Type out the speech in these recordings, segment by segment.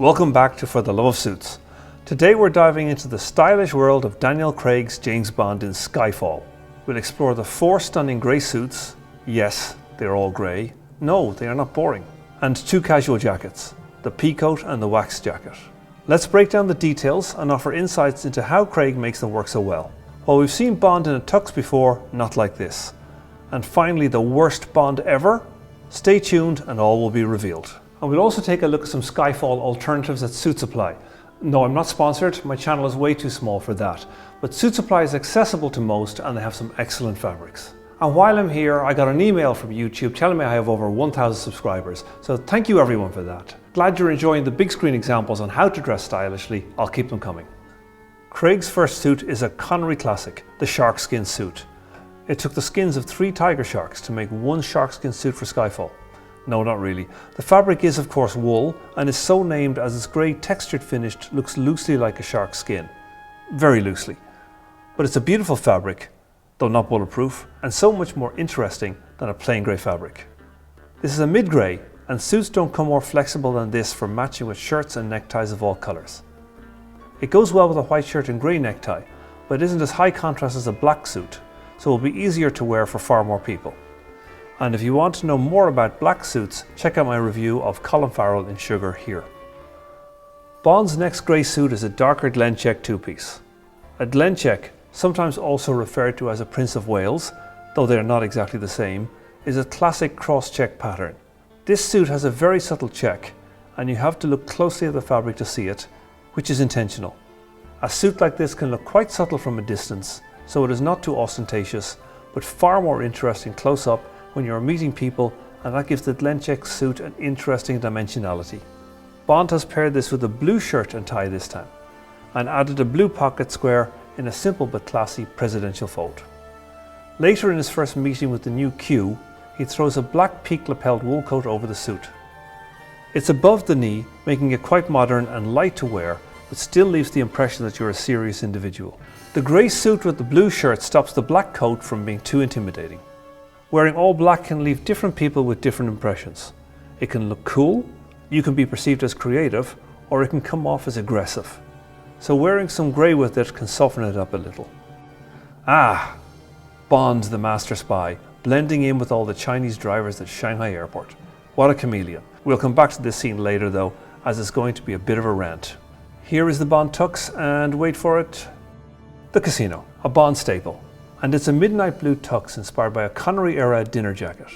Welcome back to For the Love of Suits. Today we're diving into the stylish world of Daniel Craig's James Bond in Skyfall. We'll explore the 4 stunning grey suits. Yes, they're all grey. No, they are not boring. And 2 casual jackets, the peacoat and the waxed jacket. Let's break down the details and offer insights into how Craig makes them work so well. While we've seen Bond in a tux before, not like this. And finally, the worst Bond ever? Stay tuned and all will be revealed. And we'll also take a look at some Skyfall alternatives at Suit Supply. No, I'm not sponsored, my channel is way too small for that. But Suit Supply is accessible to most and they have some excellent fabrics. And while I'm here, I got an email from YouTube telling me I have over 1,000 subscribers. So thank you everyone for that. Glad you're enjoying the big screen examples on how to dress stylishly. I'll keep them coming. Craig's first suit is a Connery classic, the sharkskin suit. It took the skins of 3 tiger sharks to make one sharkskin suit for Skyfall. No, not really. The fabric is of course wool and is so named as its grey textured finish looks loosely like a shark's skin. Very loosely. But it's a beautiful fabric, though not bulletproof, and so much more interesting than a plain grey fabric. This is a mid-grey, and suits don't come more flexible than this for matching with shirts and neckties of all colours. It goes well with a white shirt and grey necktie, but it isn't as high contrast as a black suit, so it will be easier to wear for far more people. And if you want to know more about black suits, check out my review of Colin Farrell in Sugar here. Bond's next grey suit is a darker Glen check 2-piece. A Glen check, sometimes also referred to as a Prince of Wales, though they are not exactly the same, is a classic cross-check pattern. This suit has a very subtle check, and you have to look closely at the fabric to see it, which is intentional. A suit like this can look quite subtle from a distance, so it is not too ostentatious, but far more interesting close up when you're meeting people, and that gives the Glen check suit an interesting dimensionality. Bond has paired this with a blue shirt and tie this time, and added a blue pocket square in a simple but classy presidential fold. Later in his first meeting with the new Q, he throws a black peak lapelled wool coat over the suit. It's above the knee, making it quite modern and light to wear, but still leaves the impression that you're a serious individual. The grey suit with the blue shirt stops the black coat from being too intimidating. Wearing all black can leave different people with different impressions. It can look cool, you can be perceived as creative, or it can come off as aggressive. So wearing some grey with it can soften it up a little. Ah, Bond the master spy, blending in with all the Chinese drivers at Shanghai airport. What a chameleon. We'll come back to this scene later though, as it's going to be a bit of a rant. Here is the Bond tux, and wait for it, the casino, a Bond staple. And it's a midnight blue tux inspired by a Connery era dinner jacket.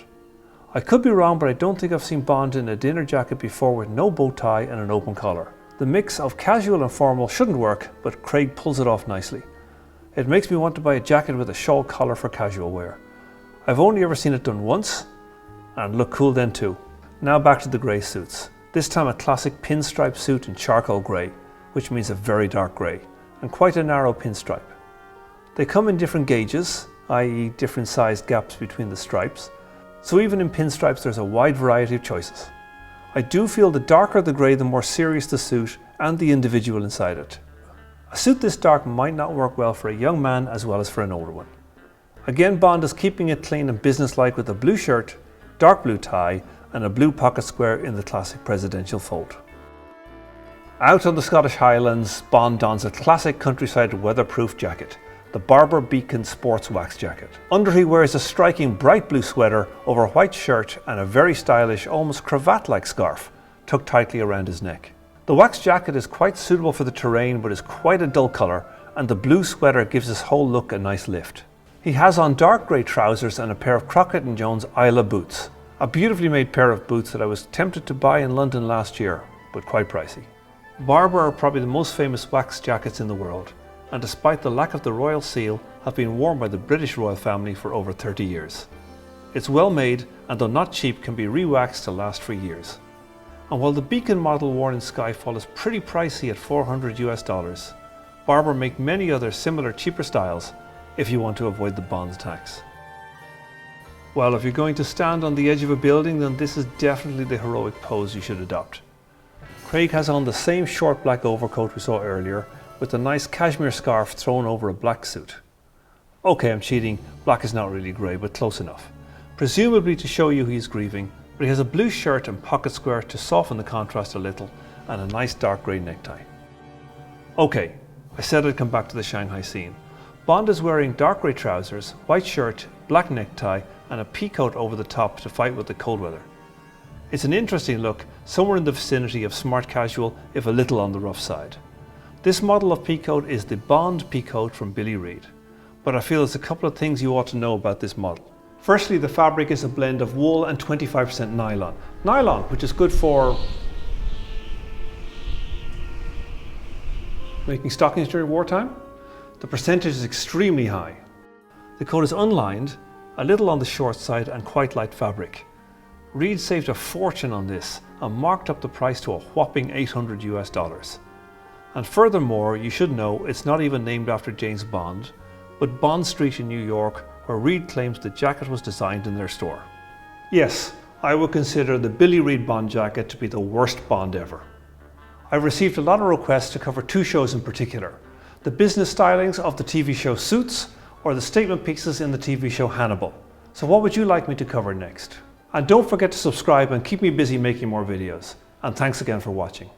I could be wrong, but I don't think I've seen Bond in a dinner jacket before with no bow tie and an open collar. The mix of casual and formal shouldn't work, but Craig pulls it off nicely. It makes me want to buy a jacket with a shawl collar for casual wear. I've only ever seen it done once, and look cool then too. Now back to the grey suits. This time a classic pinstripe suit in charcoal grey, which means a very dark grey, and quite a narrow pinstripe. They come in different gauges, i.e. different sized gaps between the stripes, so even in pinstripes there's a wide variety of choices. I do feel the darker the grey, the more serious the suit and the individual inside it. A suit this dark might not work well for a young man as well as for an older one. Again, Bond is keeping it clean and businesslike with a blue shirt, dark blue tie and a blue pocket square in the classic presidential fold. Out on the Scottish Highlands, Bond dons a classic countryside weatherproof jacket, the Barbour Waxed wax jacket. Under he wears a striking bright blue sweater over a white shirt and a very stylish, almost cravat-like scarf tucked tightly around his neck. The wax jacket is quite suitable for the terrain but is quite a dull colour, and the blue sweater gives his whole look a nice lift. He has on dark grey trousers and a pair of Crockett & Jones Isla boots, a beautifully made pair of boots that I was tempted to buy in London last year, but quite pricey. Barbour are probably the most famous wax jackets in the world, and despite the lack of the royal seal, have been worn by the British royal family for over 30 years. It's well made, and though not cheap, can be re-waxed to last for years. And while the beacon model worn in Skyfall is pretty pricey at $400 US, Barbour make many other similar cheaper styles if you want to avoid the Bond tax. Well, if you're going to stand on the edge of a building, then this is definitely the heroic pose you should adopt. Craig has on the same short black overcoat we saw earlier, with a nice cashmere scarf thrown over a black suit. Okay, I'm cheating, black is not really grey, but close enough. Presumably to show you he's grieving, but he has a blue shirt and pocket square to soften the contrast a little, and a nice dark grey necktie. Okay, I said I'd come back to the Shanghai scene. Bond is wearing dark grey trousers, white shirt, black necktie and a peacoat over the top to fight with the cold weather. It's an interesting look, somewhere in the vicinity of smart casual, if a little on the rough side. This model of peacoat is the Bond peacoat from Billy Reid, but I feel there's a couple of things you ought to know about this model. Firstly, the fabric is a blend of wool and 25% nylon. Nylon, which is good for making stockings during wartime. The percentage is extremely high. The coat is unlined, a little on the short side and quite light fabric. Reid saved a fortune on this and marked up the price to a whopping $800 US. And furthermore, you should know it's not even named after James Bond, but Bond Street in New York, where Reid claims the jacket was designed in their store. Yes, I would consider the Billy Reid Bond jacket to be the worst Bond ever. I've received a lot of requests to cover two shows in particular: the business stylings of the TV show Suits or the statement pieces in the TV show Hannibal. So what would you like me to cover next? And don't forget to subscribe and keep me busy making more videos. And thanks again for watching.